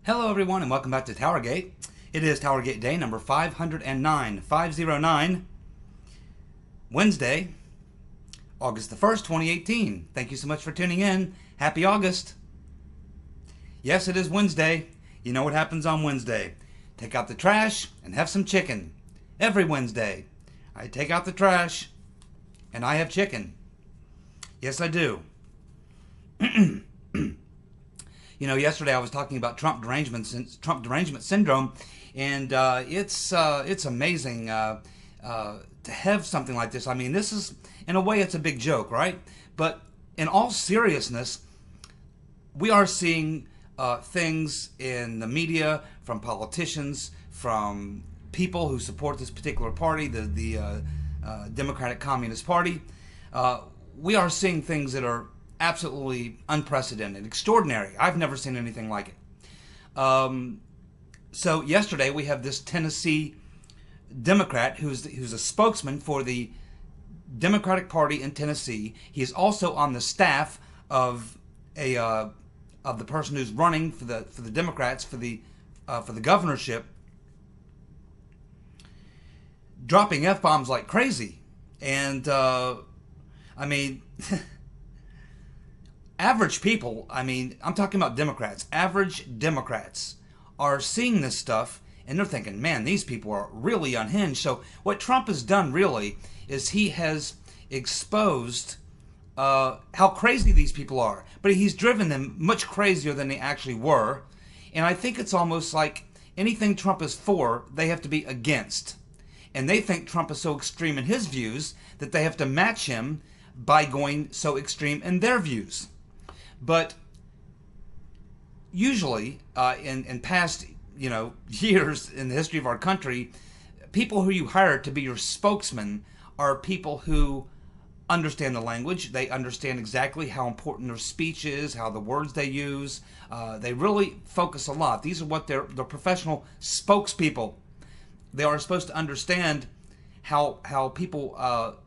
Hello everyone and welcome back to TowerGate. It is TowerGate day number 509, Wednesday, August the 1st, 2018. Thank you so much for tuning in. Happy August. Yes, it is Wednesday. You know what happens on Wednesday. Take out the trash and have some chicken. Every Wednesday, I take out the trash and I have chicken. Yes, I do. You know, yesterday I was talking about Trump derangement syndrome, and it's amazing to have something like this. I mean, this is, in a way, it's a big joke, right? But in all seriousness, we are seeing things in the media, from politicians, from people who support this particular party, the Democratic Communist Party. We are seeing things that are absolutely unprecedented, extraordinary. I've never seen anything like it. So yesterday we have this Tennessee Democrat who's a spokesman for the Democratic Party in Tennessee. He is also on the staff of the person who's running for the Democrats for the governorship, dropping F-bombs like crazy. And I mean. Average people, I mean, I'm talking about Democrats, average Democrats are seeing this stuff and they're thinking, man, these people are really unhinged. So what Trump has done really is he has exposed how crazy these people are. But he's driven them much crazier than they actually were. And I think it's almost like anything Trump is for, they have to be against. And they think Trump is so extreme in his views that they have to match him by going so extreme in their views. But usually, in past, years in the history of our country, people who you hire to be your spokesman are people who understand the language. They understand exactly how important their speech is, how the words they use. They really focus a lot. These are what they're professional spokespeople. They are supposed to understand how people are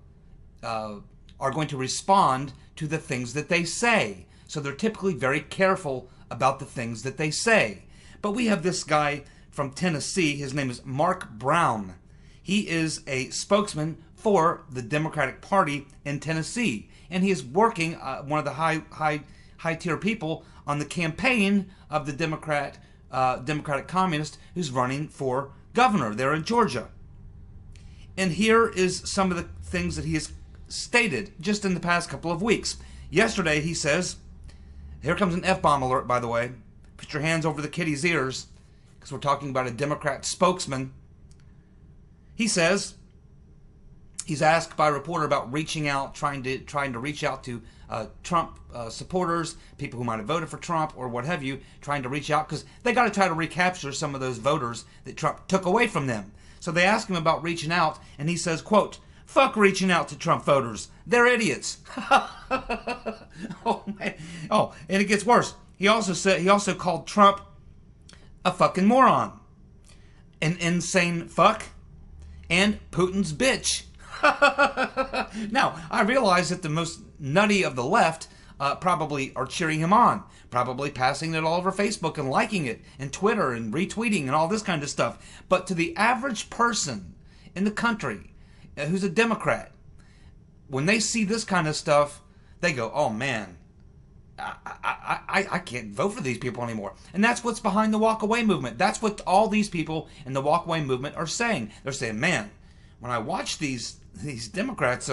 going to respond to the things that they say. So they're typically very careful about the things that they say. But we have this guy from Tennessee. His name is Mark Brown. He is a spokesman for the Democratic Party in Tennessee. And he is working, one of the high tier people on the campaign of the Democratic Communist who's running for governor there in Georgia. And here is some of the things that he has stated just in the past couple of weeks. Yesterday he says, here comes an F-bomb alert, by the way. Put your hands over the kitty's ears, because we're talking about a Democrat spokesman. He says, he's asked by a reporter about reaching out, trying to reach out to Trump supporters, people who might have voted for Trump or what have you, trying to reach out, because they got to try to recapture some of those voters that Trump took away from them. So they ask him about reaching out, and he says, quote, "Fuck reaching out to Trump voters. They're idiots." Oh, man. Oh, and it gets worse. He also called Trump a fucking moron, an insane fuck, and Putin's bitch. Now, I realize that the most nutty of the left probably are cheering him on, probably passing it all over Facebook and liking it, and Twitter and retweeting and all this kind of stuff. But to the average person in the country who's a Democrat, when they see this kind of stuff, they go, oh man, I can't vote for these people anymore. And that's what's behind the walk-away movement. That's what all these people in the walk-away movement are saying. They're saying, man, when I watch these Democrats,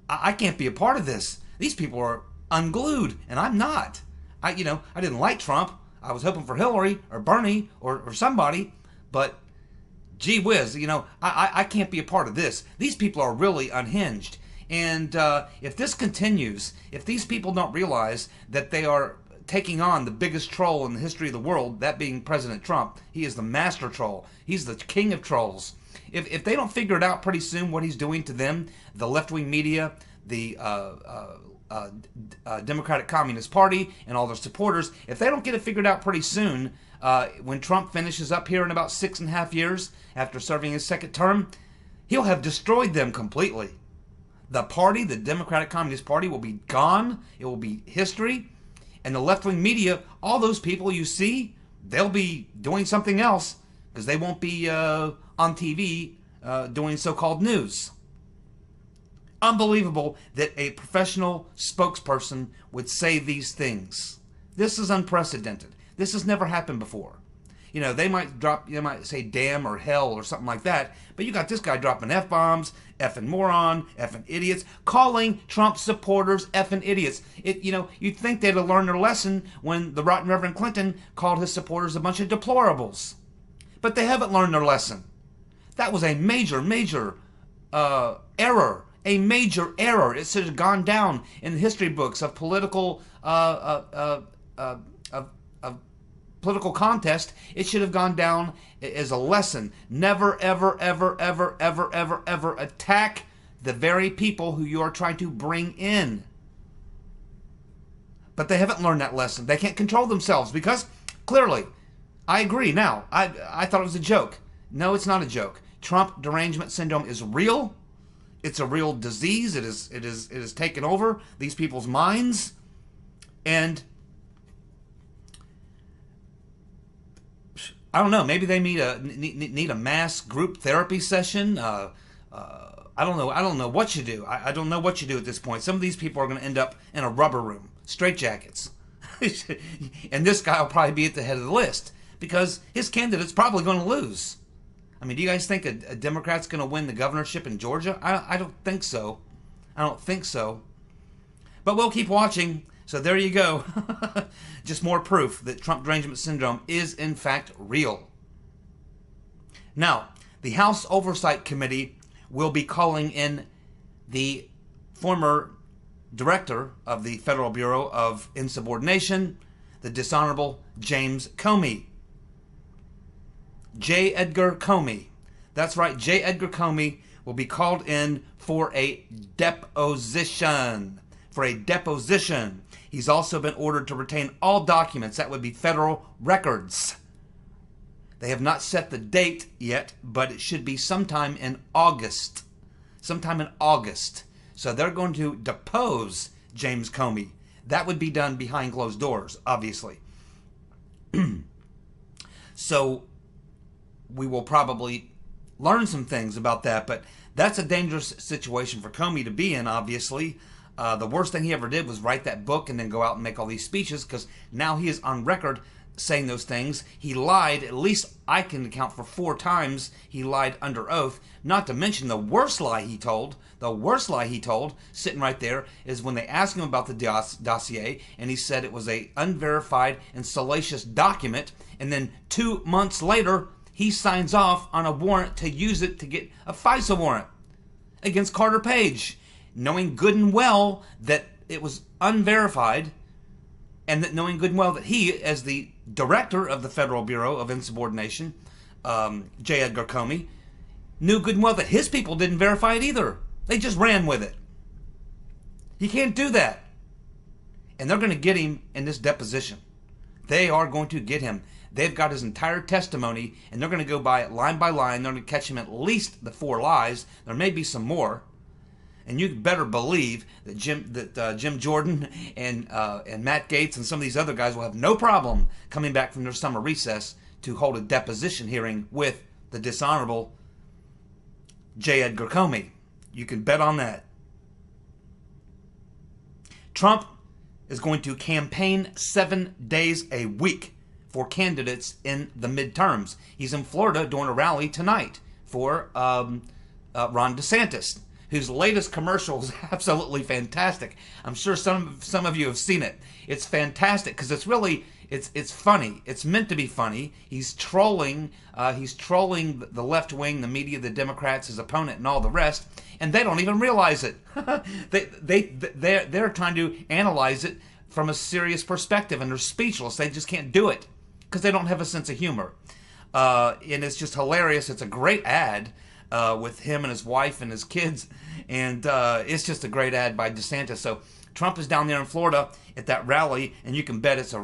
I can't be a part of this. These people are unglued, and I'm not. I didn't like Trump. I was hoping for Hillary or Bernie or somebody, but gee whiz, I can't be a part of this. These people are really unhinged. And if this continues, if these people don't realize that they are taking on the biggest troll in the history of the world, that being President Trump, he is the master troll. He's the king of trolls. If they don't figure it out pretty soon what he's doing to them, the left-wing media, the Democratic Communist Party, and all their supporters, if they don't get it figured out pretty soon, when Trump finishes up here in about 6.5 years after serving his second term, he'll have destroyed them completely. The party, the Democratic Communist Party, will be gone. It will be history. And the left-wing media, all those people you see they'll be doing something else because they won't be on TV doing so-called news. Unbelievable that a professional spokesperson would say these things. This is unprecedented. This has never happened before. You know, they might say damn or hell or something like that, but you got this guy dropping F-bombs, effing moron, effing idiots, calling Trump supporters effing idiots. You'd think they'd have learned their lesson when the rotten Reverend Clinton called his supporters a bunch of deplorables. But they haven't learned their lesson. That was a major error. A major error. It should have gone down in the history books of political political contest. It should have gone down as a lesson. Never, ever, ever, ever, ever, ever, ever attack the very people who you are trying to bring in. But they haven't learned that lesson. They can't control themselves because, clearly, I agree now. I thought it was a joke. No, it's not a joke. Trump derangement syndrome is real. It's a real disease. It is taken over these people's minds. And I don't know. Maybe they need a mass group therapy session. I don't know. I don't know what you do. I don't know what you do at this point. Some of these people are going to end up in a rubber room, straitjackets, and this guy will probably be at the head of the list because his candidate's probably going to lose. I mean, do you guys think a Democrat's going to win the governorship in Georgia? I don't think so. I don't think so. But we'll keep watching. So there you go. Just more proof that Trump derangement syndrome is in fact real. Now, the House Oversight Committee will be calling in the former director of the Federal Bureau of Insubordination, the dishonorable James Comey. J. Edgar Comey. That's right, J. Edgar Comey will be called in for a deposition. He's also been ordered to retain all documents. That would be federal records. They have not set the date yet, but it should be sometime in August. So they're going to depose James Comey. That would be done behind closed doors, obviously. So we will probably learn some things about that, but that's a dangerous situation for Comey to be in, obviously. The worst thing he ever did was write that book and then go out and make all these speeches, because now he is on record saying those things. He lied, at least I can account for 4 times he lied under oath, not to mention the worst lie he told, sitting right there, is when they asked him about the dossier, and he said it was a unverified and salacious document, and then 2 months later, he signs off on a warrant to use it to get a FISA warrant against Carter Page, knowing good and well that it was unverified, and that knowing good and well that he, as the director of the Federal Bureau of Insubordination, J. Edgar Comey, knew good and well that his people didn't verify it either. They just ran with it. He can't do that. And they're going to get him in this deposition. They are going to get him. They've got his entire testimony, and they're going to go by it line by line. They're going to catch him at least the 4 lies. There may be some more. And you better believe that Jim Jordan and Matt Gaetz and some of these other guys will have no problem coming back from their summer recess to hold a deposition hearing with the dishonorable J. Edgar Comey. You can bet on that. Trump is going to campaign 7 days a week for candidates in the midterms. He's in Florida doing a rally tonight for Ron DeSantis, whose latest commercial is absolutely fantastic. I'm sure some of you have seen it. It's fantastic because it's funny. It's meant to be funny. He's trolling the left wing, the media, the Democrats, his opponent, and all the rest, and they don't even realize it. They're trying to analyze it from a serious perspective, and they're speechless. They just can't do it because they don't have a sense of humor. And it's just hilarious. It's a great ad with him and his wife and his kids, and it's just a great ad by DeSantis. So Trump is down there in Florida at that rally, and you can bet it's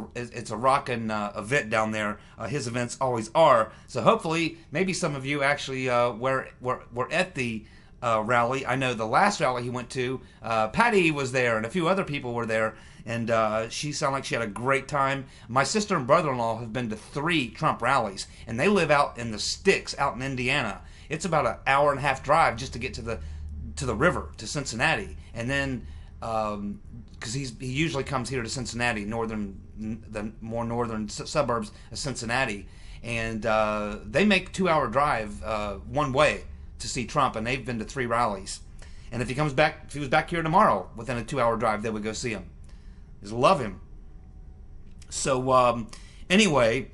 a rockin' event down there. His events always are. So hopefully, maybe some of you actually were at the rally. I know the last rally he went to, Patty was there, and a few other people were there. And she sounded like she had a great time. My sister and brother-in-law have been to 3 Trump rallies, and they live out in the sticks, out in Indiana. It's about an hour and a half drive just to get to the river, to Cincinnati, and then because he usually comes here to Cincinnati, the more northern suburbs of Cincinnati, and they make 2-hour drive one way to see Trump, and they've been to 3 rallies. And if he was back here tomorrow, within a 2-hour drive, they would go see him. Just love him. So anyway,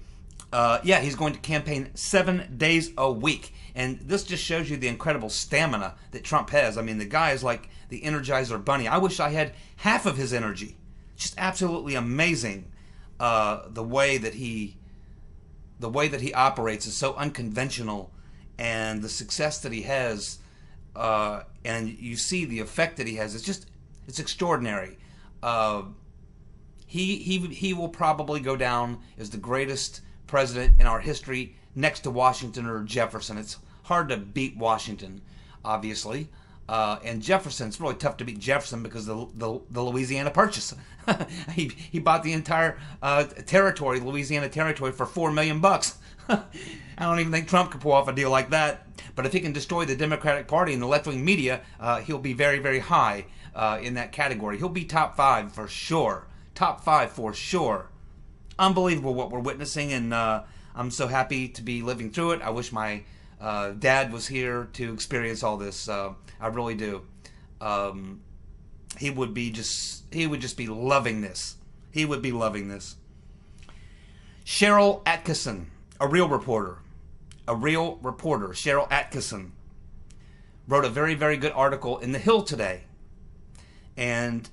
yeah, he's going to campaign 7 days a week. And this just shows you the incredible stamina that Trump has. I mean, the guy is like the Energizer Bunny. I wish I had half of his energy. Just absolutely amazing. The way that he operates is so unconventional, and the success that he has, and you see the effect that he has. It's extraordinary. He will probably go down as the greatest president in our history, next to Washington or Jefferson. It's hard to beat Washington, obviously. And Jefferson, it's really tough to beat Jefferson because of the Louisiana Purchase. he bought the entire Louisiana territory, for $4 million. I don't even think Trump could pull off a deal like that. But if he can destroy the Democratic Party and the left-wing media, he'll be very, very high in that category. He'll be top 5 for sure. Top 5 for sure. Unbelievable what we're witnessing, and I'm so happy to be living through it. I wish my dad was here to experience all this. I really do. He would just be loving this. He would be loving this. Cheryl Atkinson, a real reporter, Cheryl Atkinson, wrote a very, very good article in The Hill today, and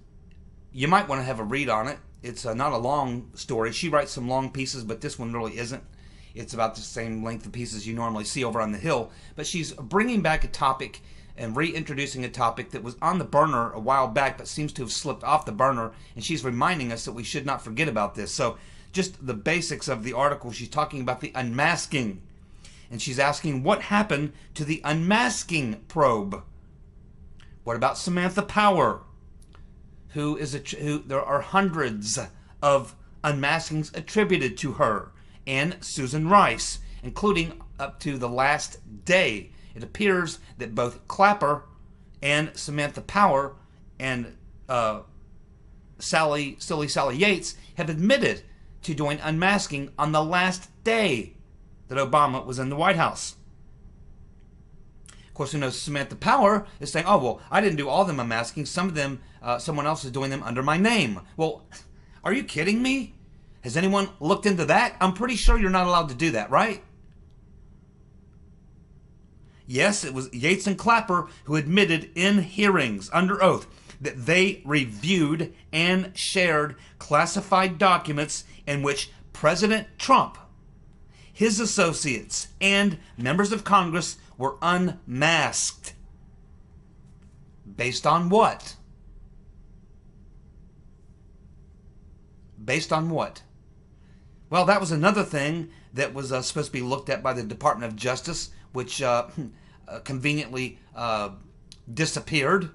you might want to have a read on it. It's not a long story. She writes some long pieces, but this one really isn't. It's about the same length of pieces you normally see over on The Hill. But she's bringing back a topic and reintroducing a topic that was on the burner a while back but seems to have slipped off the burner, and she's reminding us that we should not forget about this. So just the basics of the article, she's talking about the unmasking. And she's asking, what happened to the unmasking probe? What about Samantha Power? Who there are hundreds of unmaskings attributed to her, and Susan Rice, including up to the last day. It appears that both Clapper and Samantha Power and Silly Sally Yates have admitted to doing unmasking on the last day that Obama was in the White House. Of course, we know Samantha Power is saying, oh, well, I didn't do all of them unmasking. Some of them, someone else is doing them under my name. Well, are you kidding me? Has anyone looked into that? I'm pretty sure you're not allowed to do that, right? Yes, it was Yates and Clapper who admitted in hearings under oath that they reviewed and shared classified documents in which President Trump, his associates, and members of Congress were unmasked. Based on what? Based on what? Well, that was another thing that was supposed to be looked at by the Department of Justice, which conveniently disappeared.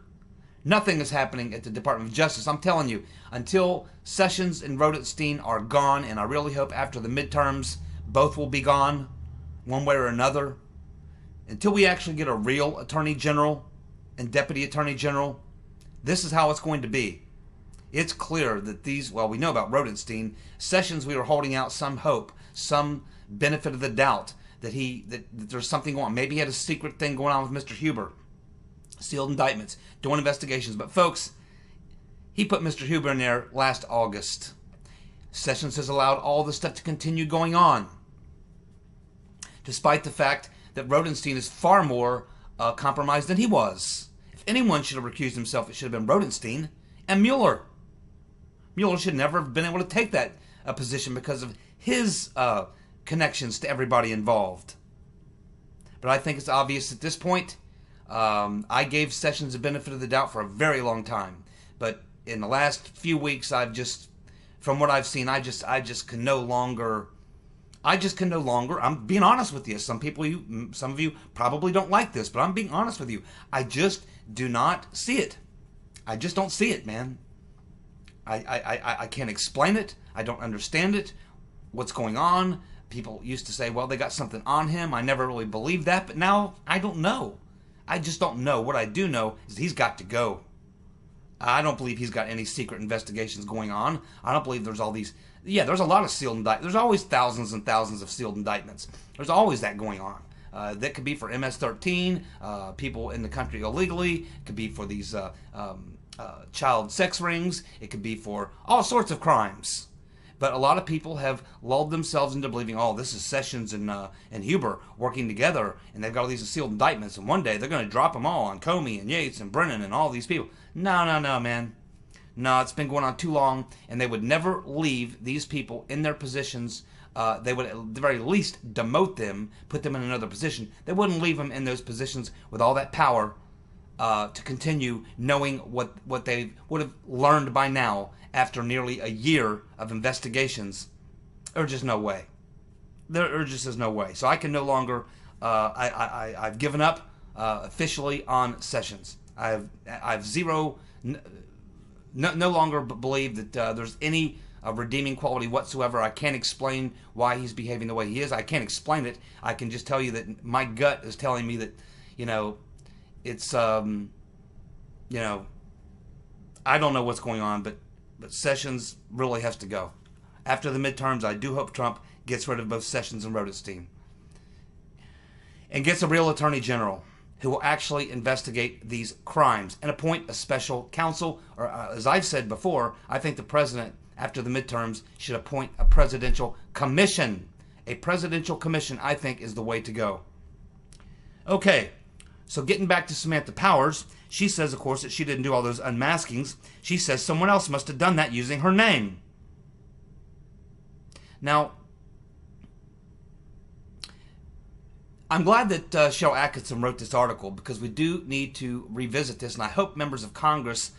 Nothing is happening at the Department of Justice. I'm telling you, until Sessions and Rodenstein are gone, and I really hope after the midterms both will be gone, one way or another, until we actually get a real Attorney General and Deputy Attorney General, this is how it's going to be. It's clear that we know about Rodenstein. Sessions, we were holding out some hope, some benefit of the doubt that there's something going on. Maybe he had a secret thing going on with Mr. Huber. Sealed indictments, doing investigations. But folks, he put Mr. Huber in there last August. Sessions has allowed all this stuff to continue going on, despite the fact that Rodenstein is far more compromised than he was. If anyone should have recused himself, it should have been Rodenstein and Mueller. Mueller should never have been able to take that position because of his connections to everybody involved. But I think it's obvious at this point. I gave Sessions the benefit of the doubt for a very long time. But in the last few weeks, from what I've seen, I just can no longer, I'm being honest with you. Some of you probably don't like this, but I'm being honest with you. I just do not see it. I just don't see it, man. I can't explain it. I don't understand it. What's going on? People used to say, well, they got something on him. I never really believed that, but now I don't know. I just don't know. What I do know is he's got to go. I don't believe he's got any secret investigations going on. I don't believe there's all these... Yeah, there's a lot of sealed indictments. There's always thousands and thousands of sealed indictments. There's always that going on. That could be for MS-13, people in the country illegally. It could be for these child sex rings. It could be for all sorts of crimes. But a lot of people have lulled themselves into believing, oh, this is Sessions and Huber working together, and they've got all these sealed indictments, and one day they're going to drop them all on Comey and Yates and Brennan and all these people. No, man. No, it's been going on too long, and they would never leave these people in their positions. They would at the very least demote them, put them in another position. They wouldn't leave them in those positions with all that power to continue knowing what they would have learned by now after nearly a year of investigations. There's just no way. There just is no way. So I can no longer, I've given up officially on Sessions. I've zero, no longer believe that there's any redeeming quality whatsoever. I can't explain why he's behaving the way he is. I can't explain it. I can just tell you that my gut is telling me that, it's, I don't know what's going on, but Sessions really has to go. After the midterms, I do hope Trump gets rid of both Sessions and Rodenstein and gets a real attorney general who will actually investigate these crimes and appoint a special counsel. Or as I've said before, I think the president, after the midterms, should appoint a presidential commission. A presidential commission, I think, is the way to go. Okay, so getting back to Samantha Powers, she says, of course, that she didn't do all those unmaskings. She says someone else must have done that using her name. Now, I'm glad that Cheryl Atkinson wrote this article, because we do need to revisit this, and I hope members of Congress,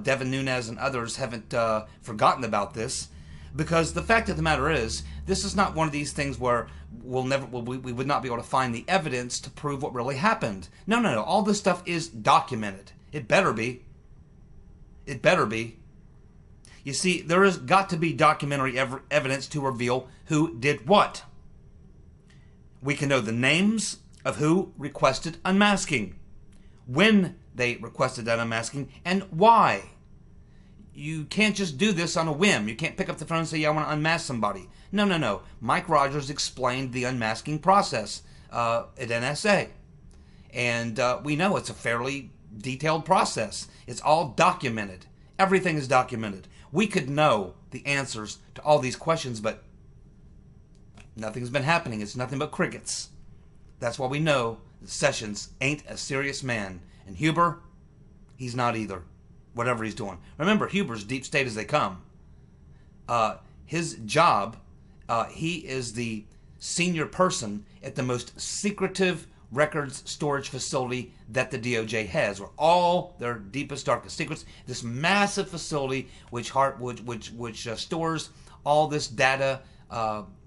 Devin Nunes and others, haven't forgotten about this, because the fact of the matter is, this is not one of these things where we would not be able to find the evidence to prove what really happened. No. All this stuff is documented. It better be. It better be. You see, there has got to be documentary evidence to reveal who did what. We can know the names of who requested unmasking, when they requested that unmasking, and why. You can't just do this on a whim. You can't pick up the phone and say, yeah, I want to unmask somebody. No. Mike Rogers explained the unmasking process at NSA. And we know it's a fairly detailed process. It's all documented. Everything is documented. We could know the answers to all these questions, but nothing's been happening. It's nothing but crickets. That's why we know that Sessions ain't a serious man. And Huber, he's not either. Whatever he's doing. Remember, Huber's deep state as they come. His job, he is the senior person at the most secretive records storage facility that the DOJ has, where all their deepest, darkest secrets, this massive facility which stores all this data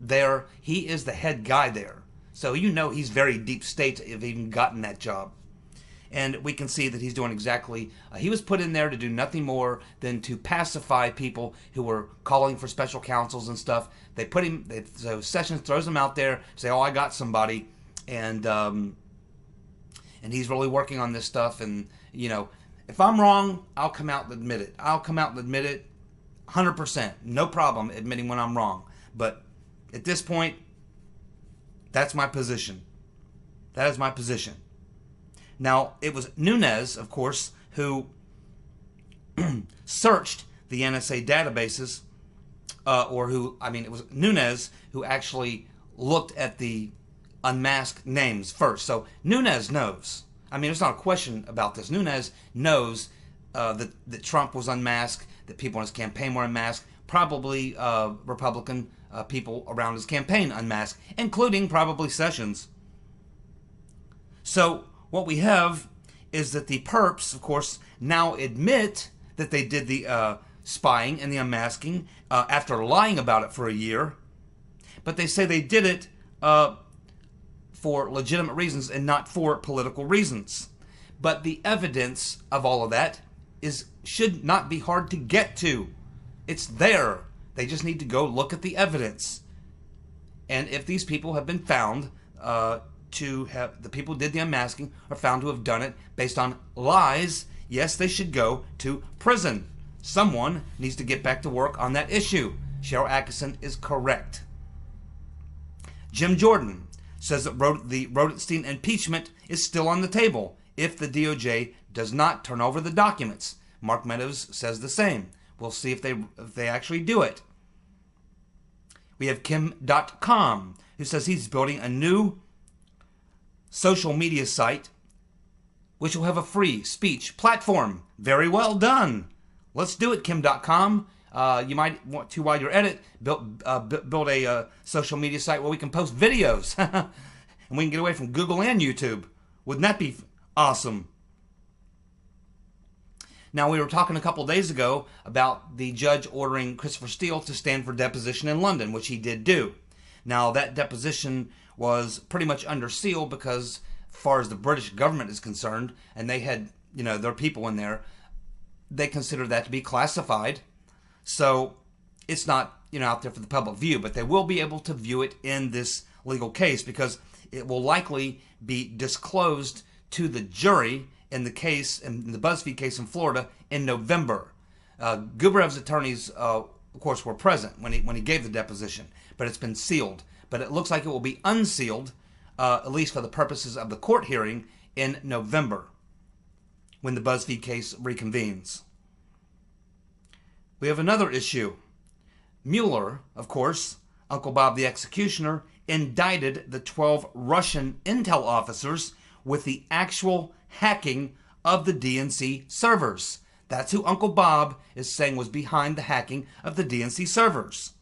there. He is the head guy there. So he's very deep state to have even gotten that job. And we can see that he's doing exactly, he was put in there to do nothing more than to pacify people who were calling for special counsels and stuff. They put him, so Sessions throws him out there, say, oh, I got somebody, and he's really working on this stuff. And, if I'm wrong, I'll come out and admit it. 100%. No problem admitting when I'm wrong. But at this point, that's my position. That is my position. Now, it was Nunes, of course, who searched the NSA databases, it was Nunes who actually looked at the unmasked names first. So Nunes knows. There's not a question about this. Nunes knows that Trump was unmasked, that people in his campaign were unmasked, probably Republican people around his campaign unmasked, including probably Sessions. So what we have is that the perps, of course, now admit that they did the spying and the unmasking after lying about it for a year. But they say they did it for legitimate reasons and not for political reasons. But the evidence of all of that should not be hard to get to. It's there. They just need to go look at the evidence. And if these people have been found to have, the people who did the unmasking are found to have done it based on lies, yes, they should go to prison. Someone needs to get back to work on that issue. Cheryl Atkinson is correct. Jim Jordan says that the Rodenstein impeachment is still on the table if the DOJ does not turn over the documents. Mark Meadows says the same. We'll see if they actually do it. We have Kim.com, who says he's building a new social media site which will have a free speech platform. Very well done. Let's do it, Kim.com. You might want to, while you're at it, build a social media site where we can post videos. And we can get away from Google and YouTube. Wouldn't that be awesome? Now, we were talking a couple days ago about the judge ordering Christopher Steele to stand for deposition in London, which he did do. Now, that deposition was pretty much under seal because, as far as the British government is concerned, and they had, their people in there, they consider that to be classified. So it's not, out there for the public view, but they will be able to view it in this legal case because it will likely be disclosed to the jury in the case, in the BuzzFeed case in Florida, in November. Gubarev's attorneys, of course, were present when he gave the deposition, but it's been sealed. But it looks like it will be unsealed, at least for the purposes of the court hearing, in November, when the BuzzFeed case reconvenes. We have another issue. Mueller, of course, Uncle Bob the executioner, indicted the 12 Russian intel officers with the actual hacking of the DNC servers. That's who Uncle Bob is saying was behind the hacking of the DNC servers.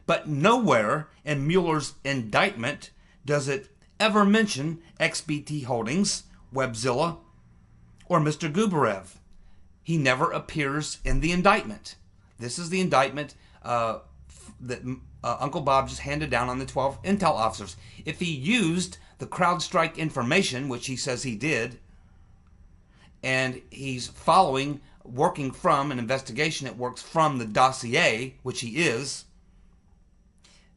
But nowhere in Mueller's indictment does it ever mention XBT Holdings, Webzilla, or Mr. Gubarev. He never appears in the indictment. This is the indictment that Uncle Bob just handed down on the 12 intel officers. If he used the CrowdStrike information, which he says he did, and he's working from an investigation that works from the dossier, which he is,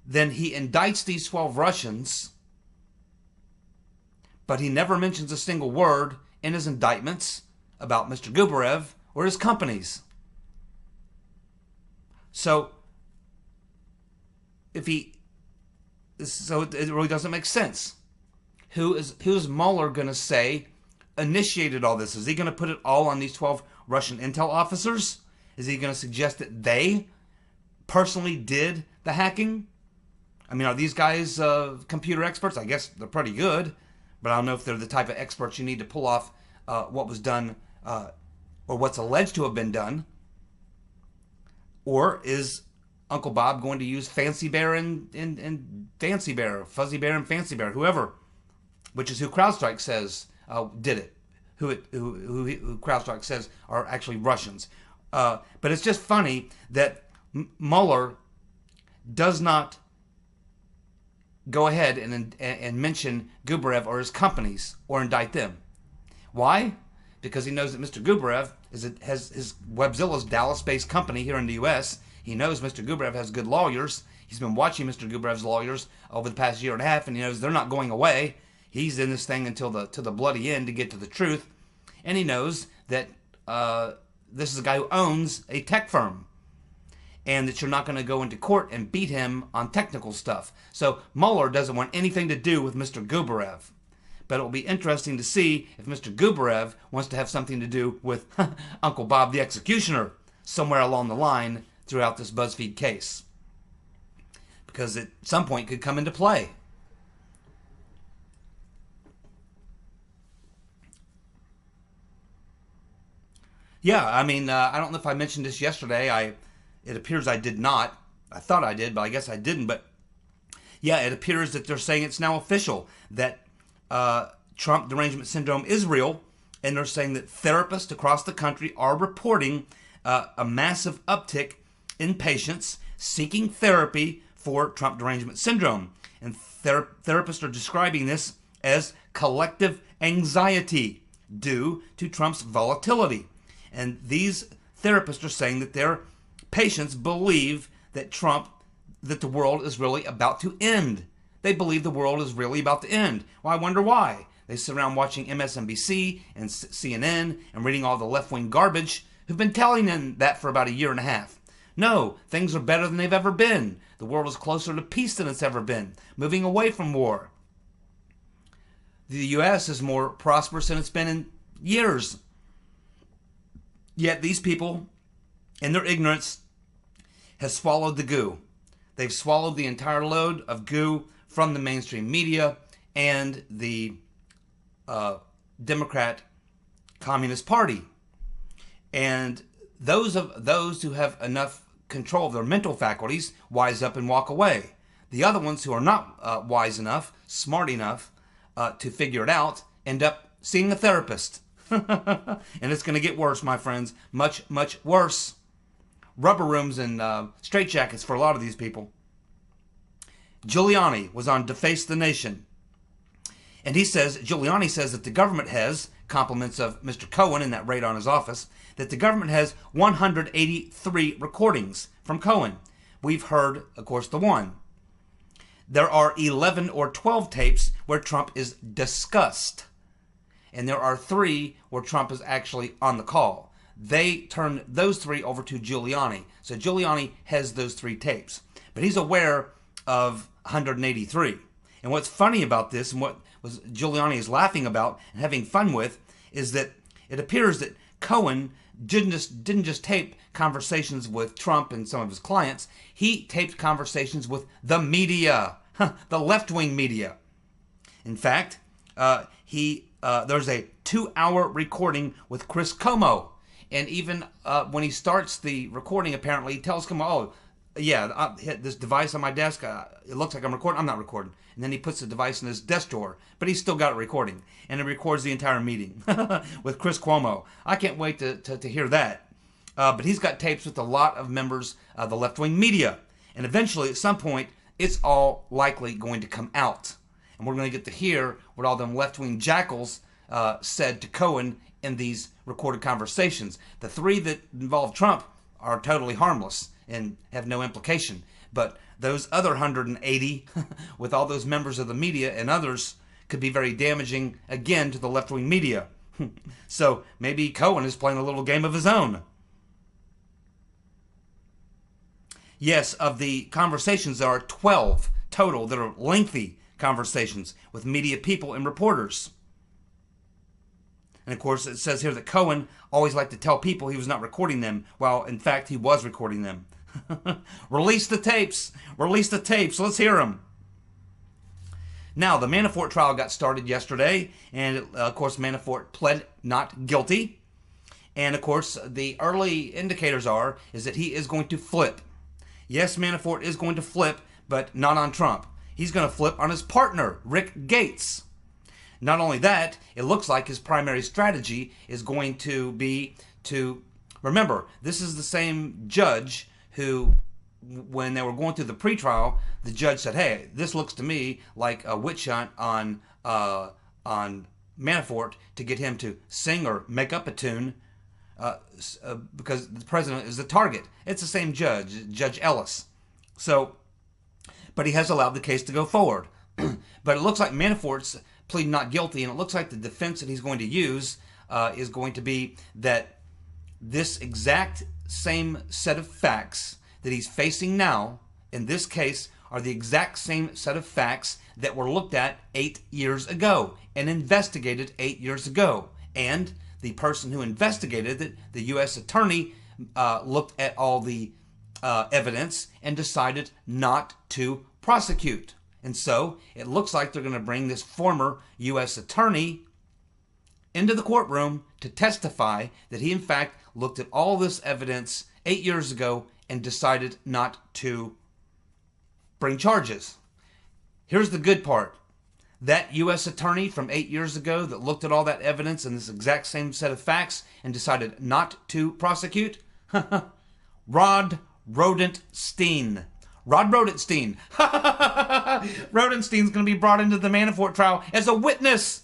then he indicts these 12 Russians, but he never mentions a single word in his indictments about Mr. Gubarev or his companies. So it really doesn't make sense. Who's Mueller going to say initiated all this? Is he going to put it all on these 12 Russian intel officers? Is he going to suggest that they personally did the hacking? I mean, are these guys computer experts? I guess they're pretty good, but I don't know if they're the type of experts you need to pull off what was done or what's alleged to have been done. Or is Uncle Bob going to use Fancy Bear and Fancy Bear, Fuzzy Bear and Fancy Bear, whoever, which is who CrowdStrike says did it, who CrowdStrike says are actually Russians. But it's just funny that Mueller does not go ahead and mention Gubarev or his companies or indict them. Why? Because he knows that Mr. Gubarev has his Webzilla's Dallas-based company here in the U.S. He knows Mr. Gubarev has good lawyers. He's been watching Mr. Gubarev's lawyers over the past year and a half, and he knows they're not going away. He's in this thing until the bloody end to get to the truth. And he knows that this is a guy who owns a tech firm, and that you're not going to go into court and beat him on technical stuff. So Mueller doesn't want anything to do with Mr. Gubarev. But it will be interesting to see if Mr. Gubarev wants to have something to do with Uncle Bob the executioner somewhere along the line throughout this BuzzFeed case. Because at some point could come into play. Yeah, I mean, I don't know if I mentioned this yesterday. It appears I did not. I thought I did, but I guess I didn't. But yeah, it appears that they're saying it's now official that Trump derangement syndrome is real, and they're saying that therapists across the country are reporting a massive uptick in patients seeking therapy for Trump derangement syndrome. And therapists are describing this as collective anxiety due to Trump's volatility. And these therapists are saying that their patients believe that the world is really about to end. They believe the world is really about to end. Well, I wonder why. They sit around watching MSNBC and CNN and reading all the left-wing garbage who've been telling them that for about a year and a half. No, things are better than they've ever been. The world is closer to peace than it's ever been, moving away from war. The U.S. is more prosperous than it's been in years. Yet these people, in their ignorance, have swallowed the goo. They've swallowed the entire load of goo from the mainstream media and the Democrat Communist Party. And those who have enough control of their mental faculties wise up and walk away. The other ones who are not wise enough, smart enough to figure it out, end up seeing a therapist. And it's going to get worse, my friends. Much, much worse. Rubber rooms and straitjackets for a lot of these people. Giuliani was on Deface the Nation. And Giuliani says that the government has, compliments of Mr. Cohen in that raid on his office, that the government has 183 recordings from Cohen. We've heard, of course, the one. There are 11 or 12 tapes where Trump is discussed. And there are 3 where Trump is actually on the call. They turned those 3 over to Giuliani. So Giuliani has those 3 tapes. But he's aware of 183. And what's funny about this, and what Giuliani is laughing about and having fun with, is that it appears that Cohen didn't just tape conversations with Trump and some of his clients. He taped conversations with the media, the left-wing media. In fact, there's a 2-hour recording with Chris Comey. And even when he starts the recording, apparently, he tells Comey, oh, yeah, I hit this device on my desk. It looks like I'm recording. I'm not recording. And then he puts the device in his desk drawer. But he's still got it recording. And it records the entire meeting with Chris Cuomo. I can't wait to hear that. But he's got tapes with a lot of members of the left-wing media. And eventually, at some point, it's all likely going to come out. And we're going to get to hear what all them left-wing jackals said to Cohen in these recorded conversations. The 3 that involve Trump are totally harmless and have no implication. But those other 180, with all those members of the media and others, could be very damaging, again, to the left-wing media. So maybe Cohen is playing a little game of his own. Yes, of the conversations, there are 12 total that are lengthy conversations with media people and reporters. And of course, it says here that Cohen always liked to tell people he was not recording them, while in fact he was recording them. Release the tapes. Release the tapes. Let's hear them. Now, the Manafort trial got started yesterday, and of course, Manafort pled not guilty. And of course, the early indicators is that he is going to flip. Yes, Manafort is going to flip, but not on Trump. He's going to flip on his partner, Rick Gates. Not only that, it looks like his primary strategy is going to be to, remember, this is the same judge who, when they were going through the pretrial, the judge said, hey, this looks to me like a witch hunt on Manafort to get him to sing or make up a tune because the president is the target. It's the same judge, Judge Ellis. So, but he has allowed the case to go forward. But it looks like Manafort's pleading not guilty, and it looks like the defense that he's going to use is going to be that this exact same set of facts that he's facing now in this case are the exact same set of facts that were looked at 8 years ago and investigated 8 years ago. And the person who investigated it, the U.S. attorney, looked at all the evidence and decided not to prosecute. And so it looks like they're going to bring this former U.S. attorney into the courtroom to testify that he in fact looked at all this evidence 8 years ago and decided not to bring charges. Here's the good part. That U.S. attorney from 8 years ago that looked at all that evidence and this exact same set of facts and decided not to prosecute? Rod Rodenstein. Rod Rodenstein. Rodenstein's going to be brought into the Manafort trial as a witness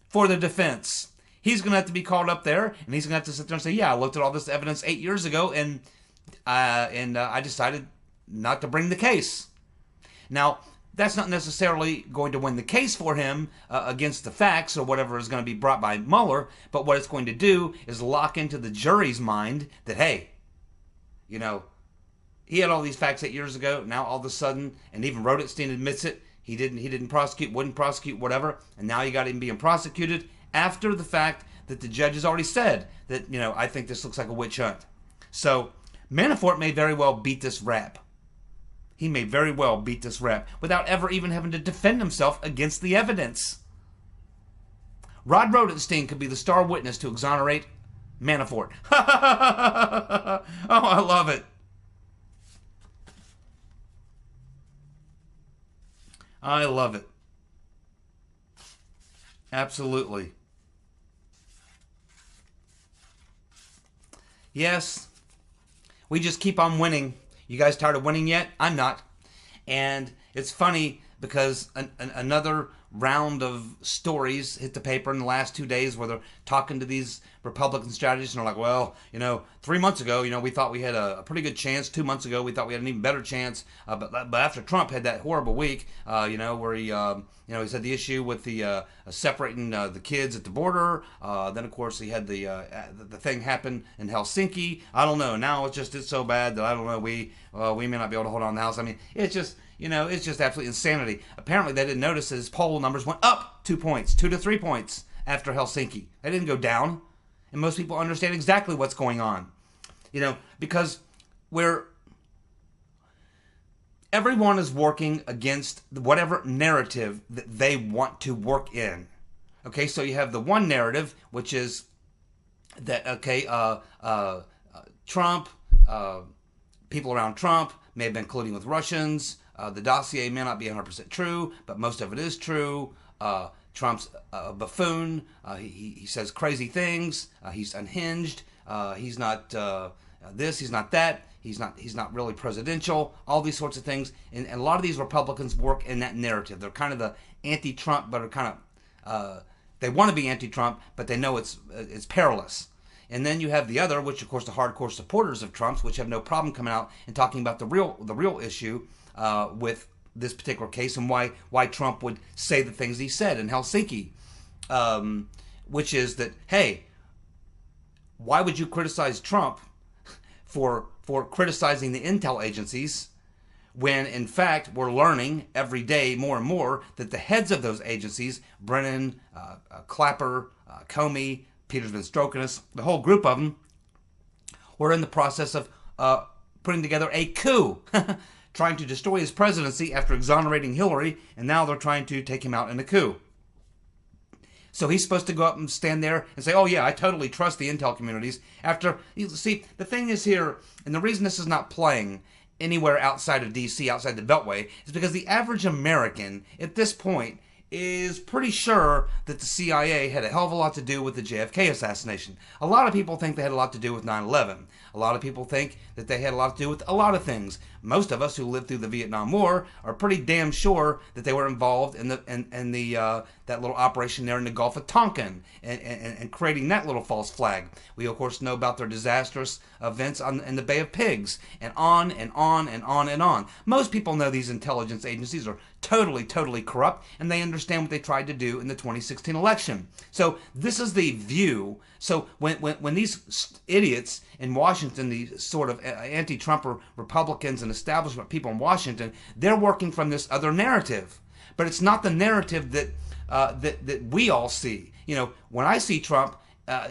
for the defense. He's going to have to be called up there, and he's going to have to sit there and say, yeah, I looked at all this evidence 8 years ago, and and I decided not to bring the case. Now, that's not necessarily going to win the case for him against the facts or whatever is going to be brought by Mueller, but what it's going to do is lock into the jury's mind that, hey, you know, he had all these facts 8 years ago. Now all of a sudden, and even Rodenstein admits it, he didn't prosecute, wouldn't prosecute, whatever, and now you got him being prosecuted after the fact that the judge has already said that, you know, I think this looks like a witch hunt. So Manafort may very well beat this rap. He may very well beat this rap without ever even having to defend himself against the evidence. Rod Rodenstein could be the star witness to exonerate Manafort. Oh, I love it. I love it. Absolutely. Yes, we just keep on winning. You guys tired of winning yet? I'm not. And it's funny because another round of stories hit the paper in the last 2 days where they're talking to these Republican strategists and they're like, well, you know, 3 months ago, you know, we thought we had a pretty good chance. 2 months ago, we thought we had an even better chance. But after Trump had that horrible week, you know, where he, you know, he's had the issue with the separating the kids at the border. Then, of course, he had the thing happen in Helsinki. I don't know. Now it's so bad that I don't know. We may not be able to hold on to the house. I mean, it's just, you know, it's just absolute insanity. Apparently, they didn't notice that his poll numbers went up 2 points, 2 to 3 points after Helsinki. They didn't go down. And most people understand exactly what's going on. You know, because everyone is working against whatever narrative that they want to work in. Okay, so you have the one narrative, which is that, okay, Trump, people around Trump may have been colluding with Russians. The dossier may not be 100% true, but most of it is true. Trump's a buffoon. He says crazy things. He's unhinged. He's not this. He's not that. He's not really presidential. All these sorts of things. And a lot of these Republicans work in that narrative. They're kind of the anti-Trump, but are kind of they want to be anti-Trump, but they know it's perilous. And then you have the other, which of course the hardcore supporters of Trump's, which have no problem coming out and talking about the real issue with this particular case and why Trump would say the things he said in Helsinki, which is that, hey, why would you criticize Trump for criticizing the intel agencies when in fact we're learning every day more and more that the heads of those agencies, Brennan, Clapper, Comey, Peter's been stroking us, the whole group of them, were in the process of putting together a coup, trying to destroy his presidency after exonerating Hillary, and now they're trying to take him out in a coup. So he's supposed to go up and stand there and say, oh yeah, I totally trust the intel communities. After, you see, the thing is here, and the reason this is not playing anywhere outside of D.C., outside the Beltway, is because the average American at this point is pretty sure that the CIA had a hell of a lot to do with the JFK assassination. A lot of people think they had a lot to do with 9/11. A lot of people think that they had a lot to do with a lot of things. Most of us who lived through the Vietnam War are pretty damn sure that they were involved in that little operation there in the Gulf of Tonkin and creating that little false flag. We of course know about their disastrous events in the Bay of Pigs, and on and on and on and on. Most people know these intelligence agencies are totally corrupt, and they understand what they tried to do in the 2016 election. So this is the view. So when these idiots in Washington, these sort of anti-Trump Republicans and establishment people in Washington, they're working from this other narrative. But it's not the narrative that we all see. You know, when I see Trump,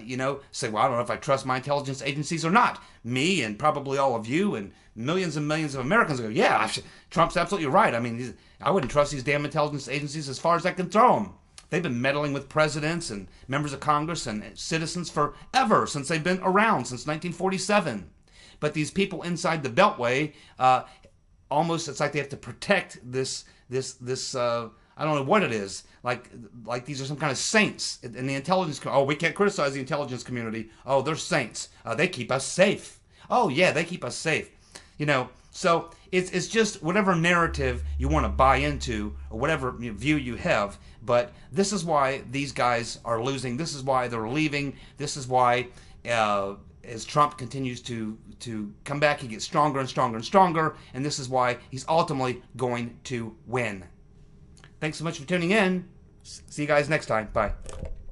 you know, say, well, I don't know if I trust my intelligence agencies or not. Me and probably all of you and millions of Americans go, yeah, Trump's absolutely right. I mean, I wouldn't trust these damn intelligence agencies as far as I can throw them. They've been meddling with presidents and members of Congress and citizens forever, since they've been around, since 1947. But these people inside the Beltway, almost it's like they have to protect this I don't know what it is. Like these are some kind of saints in the intelligence. Oh, we can't criticize the intelligence community. Oh, they're saints. They keep us safe. Oh yeah, they keep us safe. You know, so it's just whatever narrative you want to buy into or whatever view you have. But this is why these guys are losing. This is why they're leaving. This is why as Trump continues to come back, he gets stronger and stronger and stronger, and this is why he's ultimately going to win. Thanks so much for tuning in. See you guys next time. Bye.